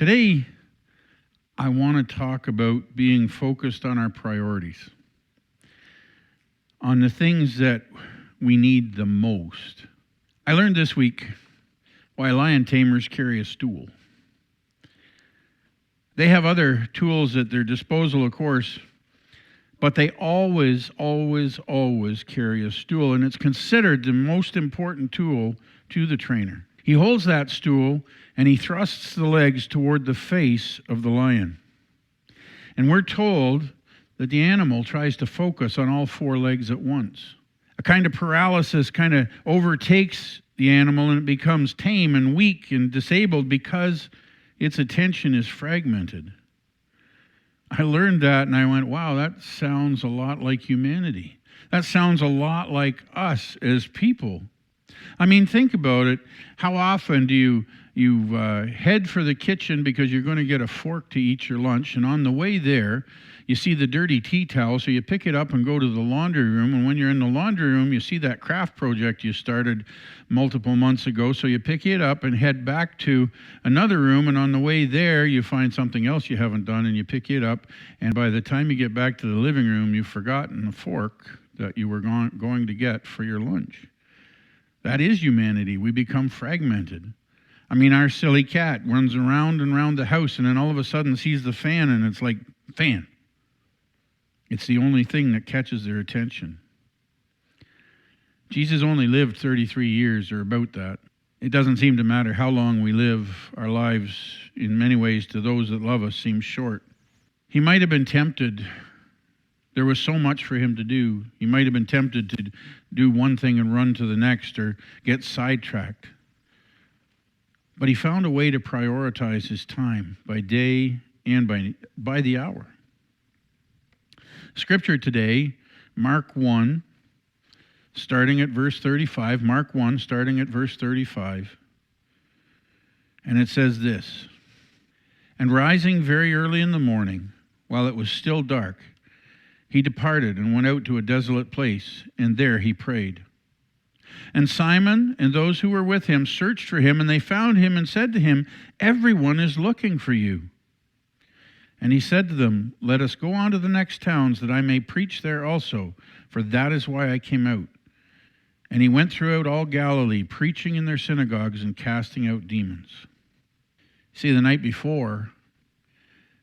Today, I want to talk about being focused on our priorities, on the things that we need the most. I learned this week why lion tamers carry a stool. They have other tools at their disposal, of course, but they always carry a stool, and it's considered the most important tool to the trainer. He holds that stool and he thrusts the legs toward the face of the lion. And we're told that the animal tries to focus on all four legs at once. A kind of paralysis kind of overtakes the animal, and it becomes tame and weak and disabled because its attention is fragmented. I learned that and I went, wow, that sounds a lot like humanity. That sounds a lot like us as people. I mean, think about it. How often do you head for the kitchen because you're going to get a fork to eat your lunch, and on the way there, you see the dirty tea towel, so you pick it up and go to the laundry room, and when you're in the laundry room, you see that craft project you started multiple months ago, so you pick it up and head back to another room, and on the way there, you find something else you haven't done, and you pick it up, and by the time you get back to the living room, you've forgotten the fork that you were going to get for your lunch. That is humanity. We become fragmented. I mean, our silly cat runs around and around the house and then all of a sudden sees the fan and it's like, fan. It's the only thing that catches their attention. Jesus only lived 33 years or about that. It doesn't seem to matter how long we live. Our lives, in many ways, to those that love us, seem short. He might have been tempted. There was so much for him to do. He might have been tempted to do one thing and run to the next or get sidetracked. But he found a way to prioritize his time by day and by the hour. Scripture today, Mark 1, starting at verse 35. Mark 1, starting at verse 35. And it says this: "And rising very early in the morning, while it was still dark, he departed and went out to a desolate place, and there he prayed. And Simon and those who were with him searched for him, and they found him and said to him, 'Everyone is looking for you.' And he said to them, 'Let us go on to the next towns, that I may preach there also, for that is why I came out.' And he went throughout all Galilee, preaching in their synagogues and casting out demons." See, the night before,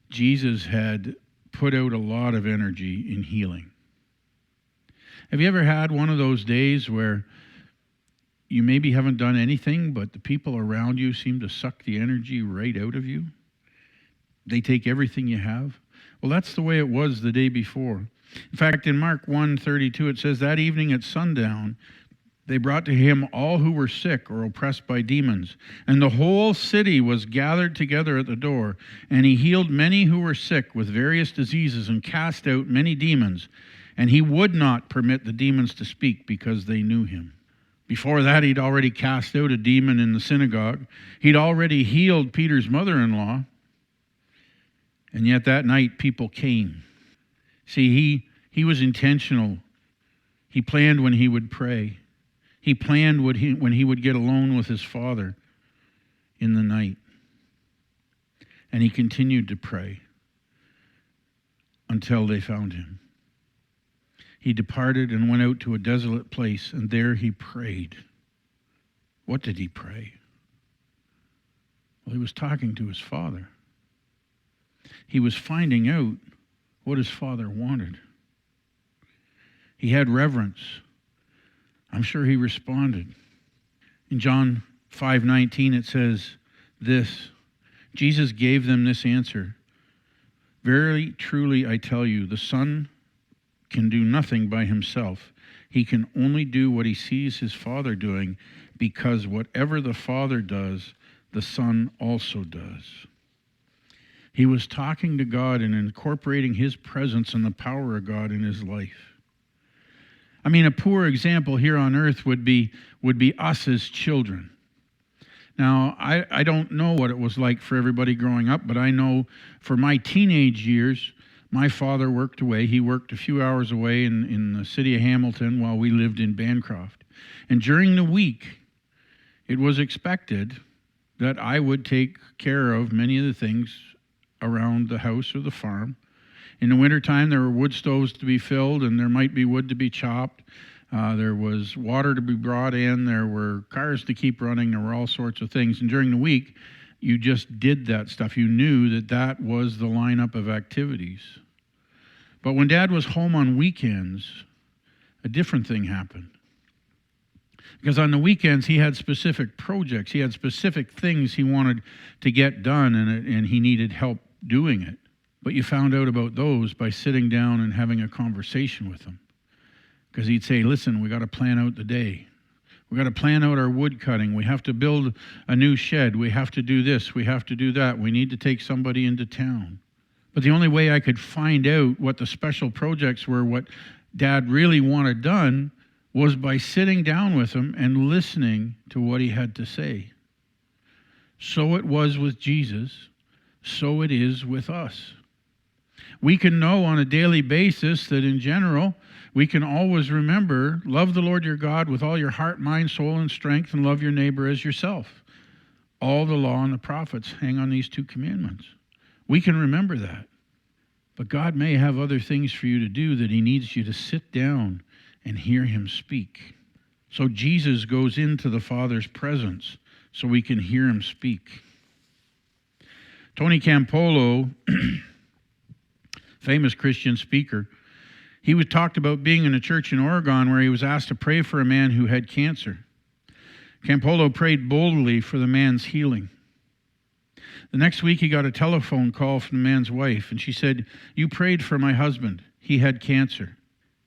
Jesus had put out a lot of energy in healing. Have you ever had one of those days where you maybe haven't done anything, but the people around you seem to suck the energy right out of you? They take everything you have. Well, that's the way it was the day before. In fact, in Mark 1:32, it says, "That evening at sundown, they brought to him all who were sick or oppressed by demons, and the whole city was gathered together at the door. And he healed many who were sick with various diseases and cast out many demons. And he would not permit the demons to speak because they knew him." Before that, he'd already cast out a demon in the synagogue. He'd already healed Peter's mother-in-law. And yet that night, people came. See, he was intentional. He planned when he would pray. He planned when he would get alone with his Father in the night. And he continued to pray until they found him. He departed and went out to a desolate place, and there he prayed. What did he pray? Well, he was talking to his Father. He was finding out what his Father wanted. He had reverence. I'm sure he responded. In John 5:19, it says this: "Jesus gave them this answer, 'Verily, truly, I tell you, the Son can do nothing by himself. He can only do what he sees his Father doing, because whatever the Father does, the Son also does.'" He was talking to God and incorporating his presence and the power of God in his life. I mean, a poor example here on earth would be us as children. Now, I don't know what it was like for everybody growing up, but I know for my teenage years, my father worked away. He worked a few hours away in the city of Hamilton while we lived in Bancroft. And during the week, it was expected that I would take care of many of the things around the house or the farm. In the wintertime, there were wood stoves to be filled, and there might be wood to be chopped. There was water to be brought in. There were cars to keep running. There were all sorts of things. And during the week, you just did that stuff. You knew that that was the lineup of activities. But when Dad was home on weekends, a different thing happened. Because on the weekends, he had specific projects. He had specific things he wanted to get done, and he needed help doing it. But you found out about those by sitting down and having a conversation with him. Because he'd say, listen, we got to plan out the day. We got to plan out our wood cutting. We have to build a new shed. We have to do this. We have to do that. We need to take somebody into town. But the only way I could find out what the special projects were, what Dad really wanted done, was by sitting down with him and listening to what he had to say. So it was with Jesus. So it is with us. We can know on a daily basis that in general, we can always remember, love the Lord your God with all your heart, mind, soul, and strength, and love your neighbor as yourself. All the law and the prophets hang on these two commandments. We can remember that. But God may have other things for you to do that he needs you to sit down and hear him speak. So Jesus goes into the Father's presence so we can hear him speak. Tony Campolo, famous Christian speaker, he was talked about being in a church in Oregon where he was asked to pray for a man who had cancer. Campolo prayed boldly for the man's healing. The next week he got a telephone call from the man's wife, and she said, "You prayed for my husband. He had cancer."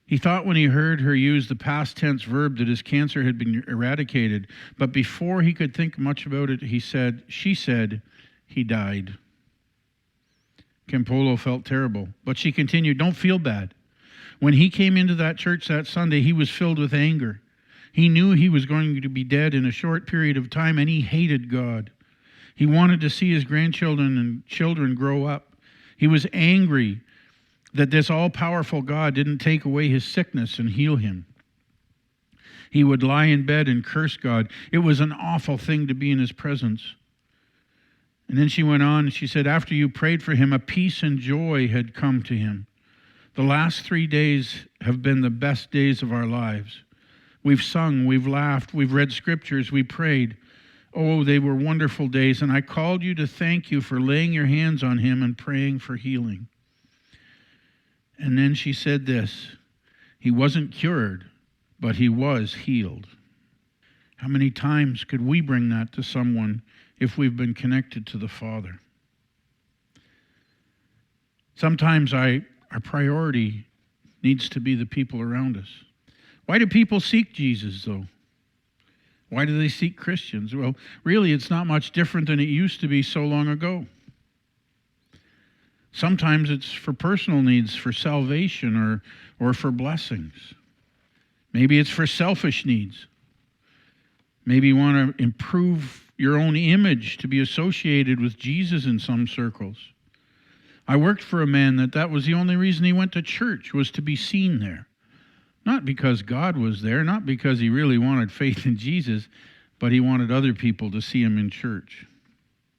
He thought when he heard her use the past tense verb that his cancer had been eradicated, but before he could think much about it, she said, he died. Campolo felt terrible, but she continued, "Don't feel bad." When he came into that church that Sunday, he was filled with anger. He knew he was going to be dead in a short period of time, and he hated God. He wanted to see his grandchildren and children grow up. He was angry that this all-powerful God didn't take away his sickness and heal him. He would lie in bed and curse God. It was an awful thing to be in his presence. And then she went on and she said, after you prayed for him, a peace and joy had come to him. The last 3 days have been the best days of our lives. We've sung, we've laughed, we've read scriptures, we prayed. Oh, they were wonderful days, and I called you to thank you for laying your hands on him and praying for healing. And then she said this, he wasn't cured, but he was healed. How many times could we bring that to someone if we've been connected to the Father? Sometimes our priority needs to be the people around us. Why do people seek Jesus, though? Why do they seek Christians? Well, really, it's not much different than it used to be so long ago. Sometimes it's for personal needs, for salvation, or for blessings. Maybe it's for selfish needs. Maybe you want to improve your own image to be associated with Jesus in some circles. I worked for a man that was the only reason he went to church, was to be seen there. Not because God was there, not because he really wanted faith in Jesus, but he wanted other people to see him in church.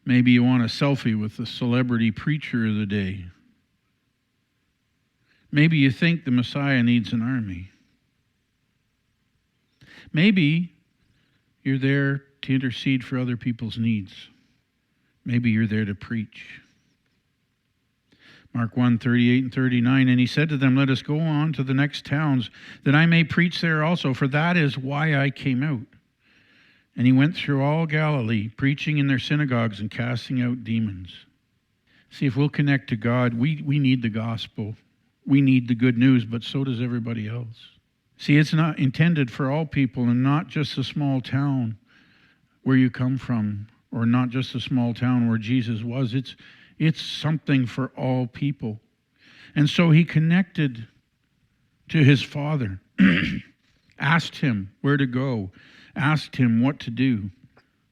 Maybe you want a selfie with the celebrity preacher of the day. Maybe you think the Messiah needs an army. Maybe you're there to intercede for other people's needs. Maybe you're there to preach. Mark 1:38 and 39, and he said to them, let us go on to the next towns, that I may preach there also, for that is why I came out. And he went through all Galilee, preaching in their synagogues and casting out demons. See, if we'll connect to God, we need the gospel. We need the good news, but so does everybody else. See, it's not intended for all people, and not just a small town where you come from, or not just a small town where Jesus was. It's something for all people. And so he connected to his Father, asked him where to go, asked him what to do.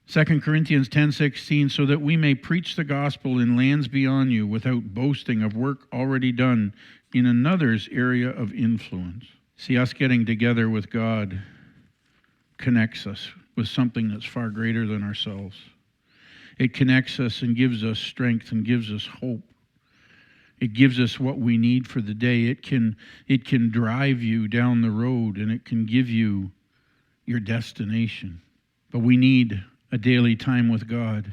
2 Corinthians 10:16, so that we may preach the gospel in lands beyond you without boasting of work already done in another's area of influence. See, us getting together with God connects us with something that's far greater than ourselves. It connects us and gives us strength and gives us hope. It gives us what we need for the day. It can drive you down the road, and it can give you your destination. But we need a daily time with God.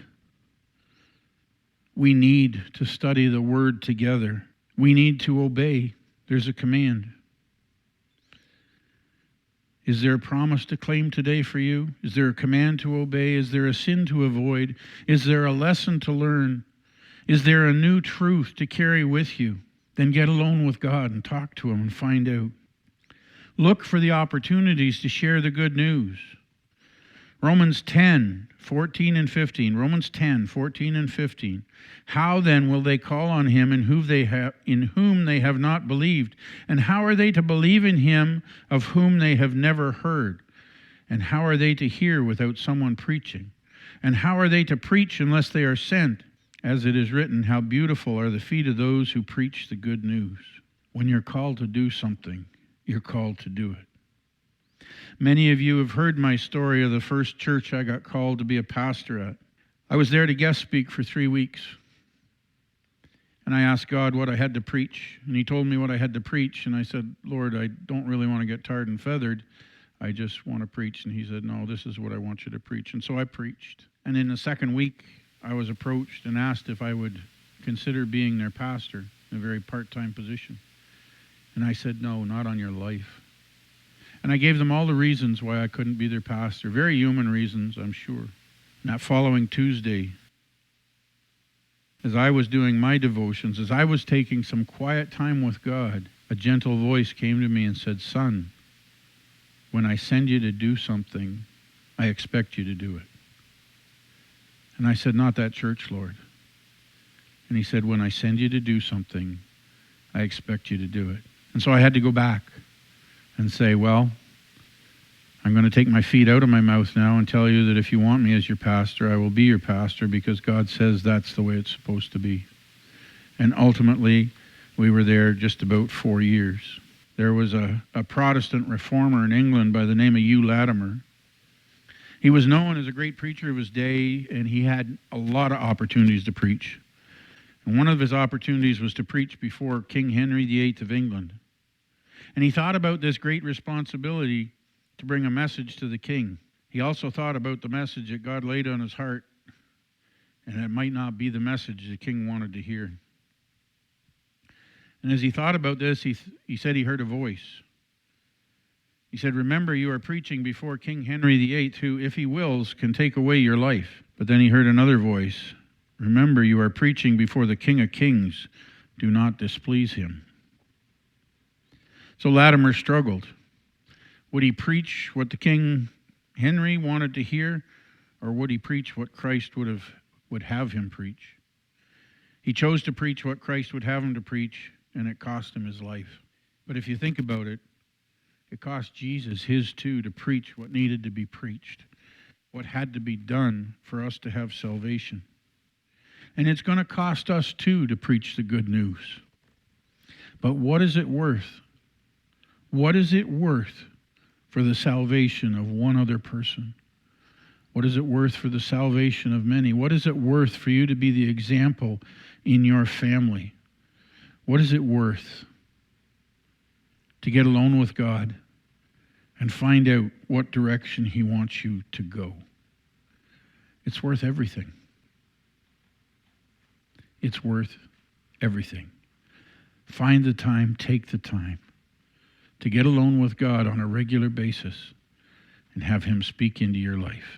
We need to study the Word together. We need to obey. There's a command. Is there a promise to claim today for you? Is there a command to obey? Is there a sin to avoid? Is there a lesson to learn? Is there a new truth to carry with you? Then get alone with God and talk to Him and find out. Look for the opportunities to share the good news. Romans 10, 14 and 15. Romans 10, 14 and 15. How then will they call on Him in whom they have not believed? And how are they to believe in Him of whom they have never heard? And how are they to hear without someone preaching? And how are they to preach unless they are sent? As it is written, how beautiful are the feet of those who preach the good news. When you're called to do something, you're called to do it. Many of you have heard my story of the first church I got called to be a pastor at. I was there to guest speak for 3 weeks. And I asked God what I had to preach. And He told me what I had to preach. And I said, Lord, I don't really want to get tarred and feathered. I just want to preach. And He said, no, this is what I want you to preach. And so I preached. And in the second week, I was approached and asked if I would consider being their pastor in a very part-time position. And I said, no, not on your life. And I gave them all the reasons why I couldn't be their pastor. Very human reasons, I'm sure. And that following Tuesday, as I was doing my devotions, as I was taking some quiet time with God, a gentle voice came to me and said, son, when I send you to do something, I expect you to do it. And I said, not that church, Lord. And He said, when I send you to do something, I expect you to do it. And so I had to go back and say, well, I'm going to take my feet out of my mouth now and tell you that if you want me as your pastor, I will be your pastor because God says that's the way it's supposed to be. And ultimately, we were there just about 4 years. There was a Protestant reformer in England by the name of Hugh Latimer. He was known as a great preacher of his day, and he had a lot of opportunities to preach. And one of his opportunities was to preach before King Henry VIII of England. And he thought about this great responsibility to bring a message to the king. He also thought about the message that God laid on his heart, and it might not be the message the king wanted to hear. And as he thought about this, he said he heard a voice. He said, remember, you are preaching before King Henry VIII, who, if he wills, can take away your life. But then he heard another voice. Remember, you are preaching before the King of Kings. Do not displease him. So Latimer struggled. Would he preach what the King Henry wanted to hear, or would he preach what Christ would have him preach? He chose to preach what Christ would have him to preach, and it cost him his life. But if you think about it, it cost Jesus his too to preach what needed to be preached, what had to be done for us to have salvation. And it's going to cost us too to preach the good news. But what is it worth? What is it worth for the salvation of one other person? What is it worth for the salvation of many? What is it worth for you to be the example in your family? What is it worth to get alone with God and find out what direction He wants you to go? It's worth everything. It's worth everything. Find the time, take the time to get alone with God on a regular basis and have Him speak into your life.